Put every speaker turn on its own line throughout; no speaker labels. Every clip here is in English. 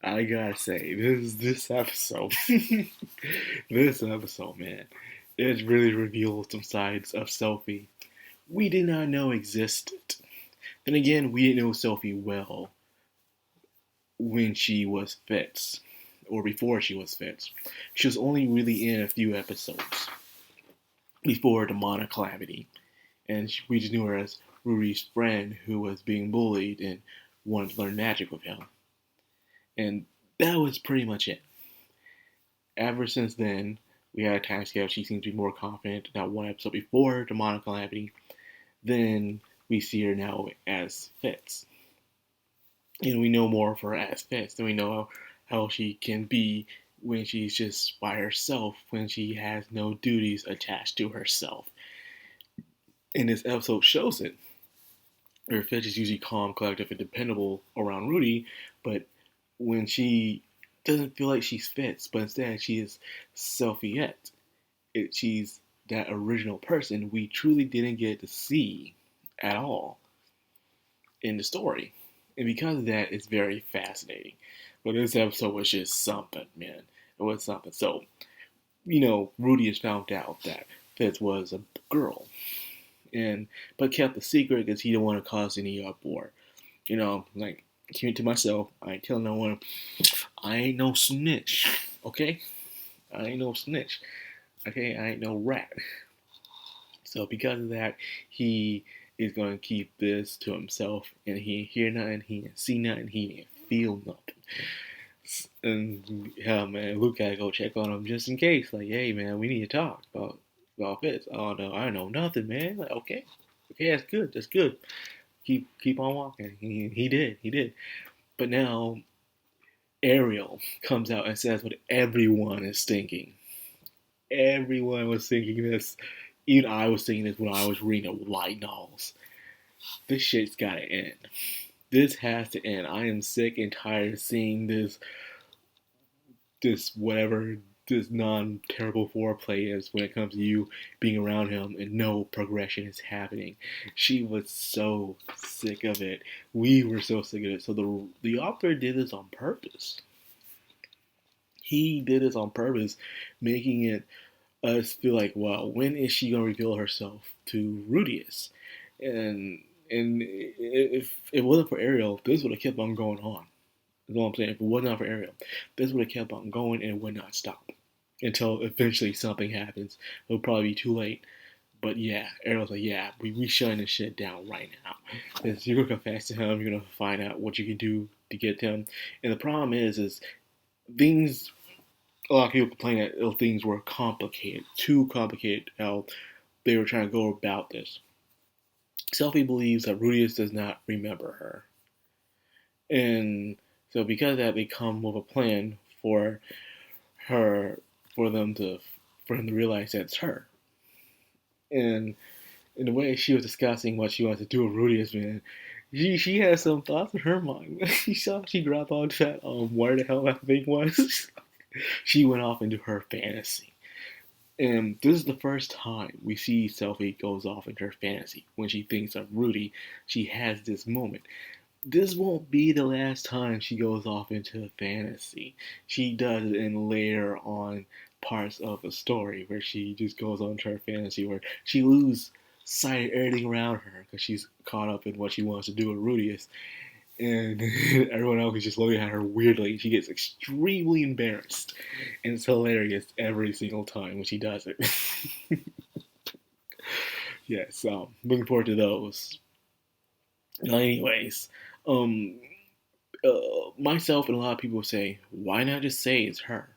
I gotta say, this episode, this episode, man, it really revealed some sides of Sophie we did not know existed. Then again, we didn't know Sophie well when she was Fitz, or before she was Fitz. She was only really in a few episodes before the Mana Calamity, and we just knew her as Rudy's friend who was being bullied and wanted to learn magic with him. And that was pretty much it. Ever since then, we had a time scale. She seemed to be more confident. That one episode before the Mana Calamity, then we see her now as Fitz. And we know more of her as Fitz. And we know how she can be when she's just by herself, when she has no duties attached to herself. And this episode shows it. Where Fitz is usually calm, collective, and dependable around Rudy, but when she doesn't feel like she's Fitz, but instead she is Sophiette. She's that original person we truly didn't get to see at all in the story. And because of that, it's very fascinating. But this episode was just something, man. It was something. So, Rudy has found out that Fitz was a girl. But kept the secret because he didn't want to cause any uproar. Like, keep it to myself. I ain't telling no one. I ain't no snitch. Okay? I ain't no snitch. Okay? I ain't no rat. So because of that, he is going to keep this to himself, and he ain't hear nothing, he ain't see nothing, he ain't feel nothing. And yeah, man, Luke had to go check on him just in case. Like, hey, man, we need to talk about this. Oh no, I know nothing, man. Like, okay, that's good. Keep on walking. He did. But now Ariel comes out and says what everyone is thinking. Everyone was thinking this. Even I was thinking this when I was reading the light novels. This shit's gotta end. This has to end. I am sick and tired of seeing this non-terrible foreplay is when it comes to you being around him and no progression is happening. She was so sick of it. We were so sick of it. So the author did this on purpose. He did this on purpose, making it us feel like, wow, when is she gonna reveal herself to Rudius? And if it wasn't for Ariel, this would have kept on going on. That's all I'm saying. If it was not for Ariel, this would have kept on going and it would not stop until eventually something happens. It'll probably be too late. But yeah, Ariel's like, yeah, we shutting this shit down right now. Because you're gonna confess to him, you're gonna find out what you can do to get to him. And the problem is things. A lot of people complain that things were complicated, too complicated. How they were trying to go about this. Selphie believes that Rudius does not remember her. And so because of that, they come with a plan for her, for him to realize that it's her. And in the way she was discussing what she wants to do with Rudius, man, she has some thoughts in her mind. She grabbed onto that, where the hell that thing was. She went off into her fantasy. And this is the first time we see Selphie goes off into her fantasy. When she thinks of Rudy, she has this moment. This won't be the last time she goes off into a fantasy. She does it in later on parts of the story where she just goes on to her fantasy where she loses sight of everything around her because she's caught up in what she wants to do with Rudius. And everyone else is just looking at her weirdly. She gets extremely embarrassed. And it's hilarious every single time when she does it. Yes, looking forward to those. Anyways, um, myself and a lot of people say, why not just say it's her?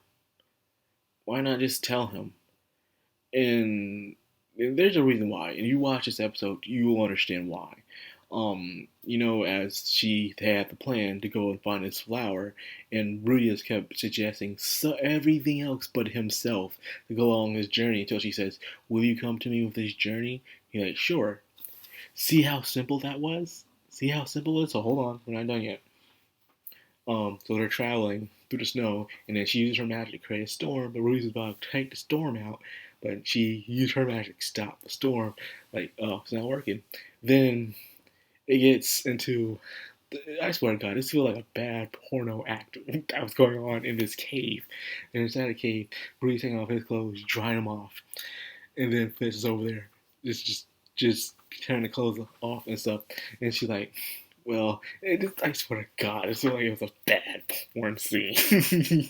Why not just tell him? And there's a reason why. And you watch this episode, you will understand why. As she had the plan to go and find this flower, and Rudius kept suggesting everything else but himself to go along this journey until she says, will you come to me with this journey? He's like, sure. See how simple that was? See how simple it is? So hold on, we're not done yet. So they're traveling through the snow, and then she uses her magic to create a storm, but Rudy's about to take the storm out, but she used her magic to stop the storm. Like, oh, it's not working. Then it gets into I swear to God, this feels like a bad porno act that was going on in this cave. And inside the cave, Rudy's taking off his clothes, drying them off, and then Fish is over there, just tearing the clothes off and stuff. And she's like, "Well, I swear to God, it feels like it was a bad porn scene."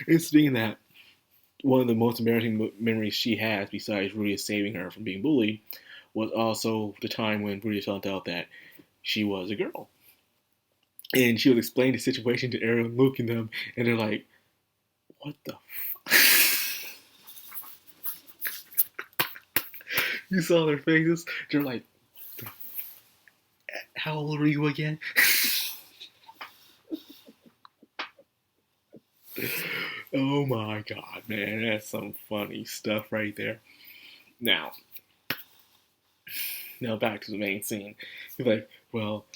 And speaking of that, one of the most embarrassing memories she has, besides Rudy saving her from being bullied, was also the time when Rudy found out that she was a girl. And she would explain the situation to Ariel and Luke and them, and they're like, "What the fuck?" You saw their faces. They're like, "How old are you again?" Oh my God, man, that's some funny stuff right there. Now, back to the main scene. He's like, "Well,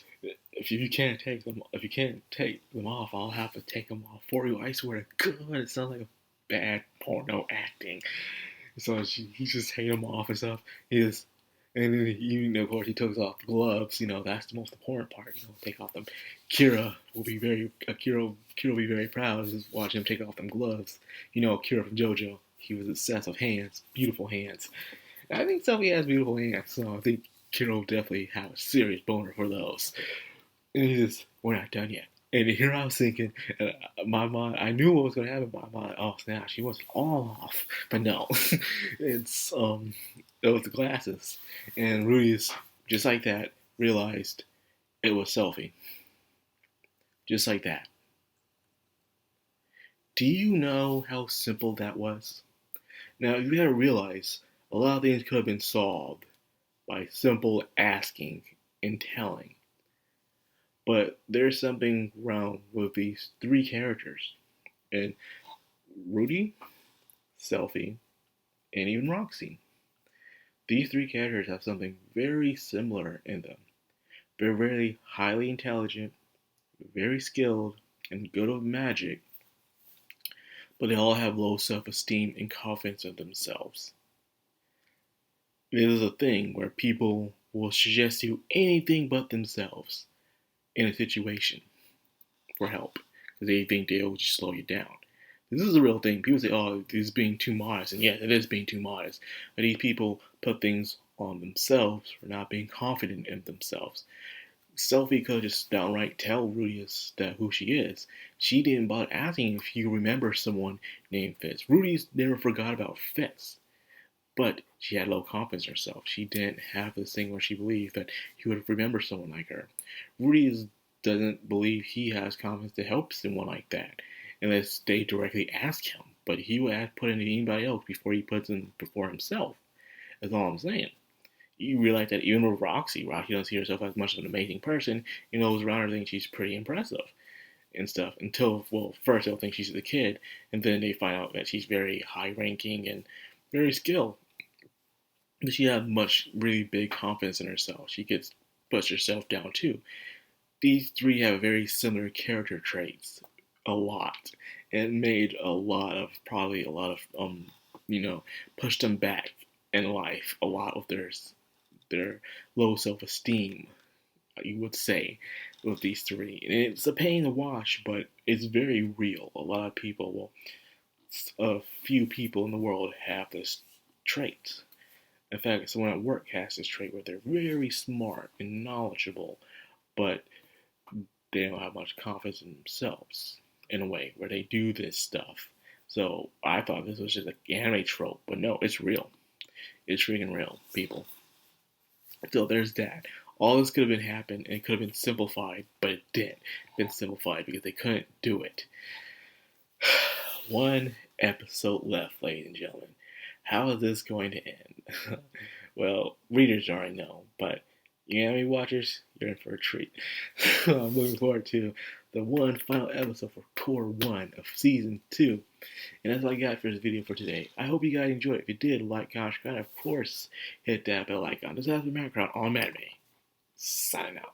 if you can't take them off, I'll have to take them off for you. I swear to God, it sounds like a bad porno acting." So he just taking them off and stuff. And then of course he takes off the gloves. That's the most important part. Take off them. Kira will be very proud to watch him take off them gloves. Kira from JoJo. He was obsessed with hands, beautiful hands. And I think Sophie has beautiful hands, so I think Kira will definitely have a serious boner for those. And he says, "We're not done yet." And here I was thinking, my mind, I knew what was going to happen. My mind, oh snap, she was all off. But no, it was the glasses. And Rudy's, just like that, realized it was Selfie. Just like that. Do you know how simple that was? Now, you gotta realize, a lot of things could have been solved by simple asking and telling. But there's something wrong with these three characters. And Rudy, Selfie, and even Roxy. These three characters have something very similar in them. They're very highly intelligent, very skilled, and good with magic, but they all have low self-esteem and confidence in themselves. This is a thing where people will suggest to you anything but themselves in a situation for help because they think they'll just slow you down. This is a real thing. People say, "Oh, this is being too modest," and yes, it is being too modest. But these people put things on themselves for not being confident in themselves. Selfie could just downright tell Rudy that who she is. She didn't bother asking if you remember someone named Fitz. Rudy's never forgot about Fitz. But she had low confidence in herself. She didn't have this thing where she believed that he would remember someone like her. Rudy doesn't believe he has confidence to help someone like that unless they directly ask him. But he would put in anybody else before he puts in before himself. That's all I'm saying. You realize that even with Roxy doesn't see herself as much of an amazing person. Those around her think she's pretty impressive and stuff. Until, well, first they'll think she's a kid, and then they find out that she's very high-ranking and very skilled. But she has really big confidence in herself. She puts herself down too. These three have very similar character traits, a lot, and made probably a lot of pushed them back in life a lot with their low self-esteem, you would say, with these three. And it's a pain to watch, but it's very real. A few people in the world have this trait. In fact, someone at work has this trait where they're very smart and knowledgeable, but they don't have much confidence in themselves in a way where they do this stuff. So I thought this was just an anime trope, but no, it's real. It's freaking real, people. So there's that. All this could have been happened and it could have been simplified, but it didn't. Been simplified because they couldn't do it. One episode left, ladies and gentlemen. How is this going to end? Well, readers already know, but you anime watchers, you're in for a treat. I'm looking forward to the one final episode for Tour 1 of Season 2. And that's all I got for this video for today. I hope you guys enjoyed it. If you did, like, comment, subscribe, of course, hit that bell icon. This has been Madcrownxox on Madme. Signing out.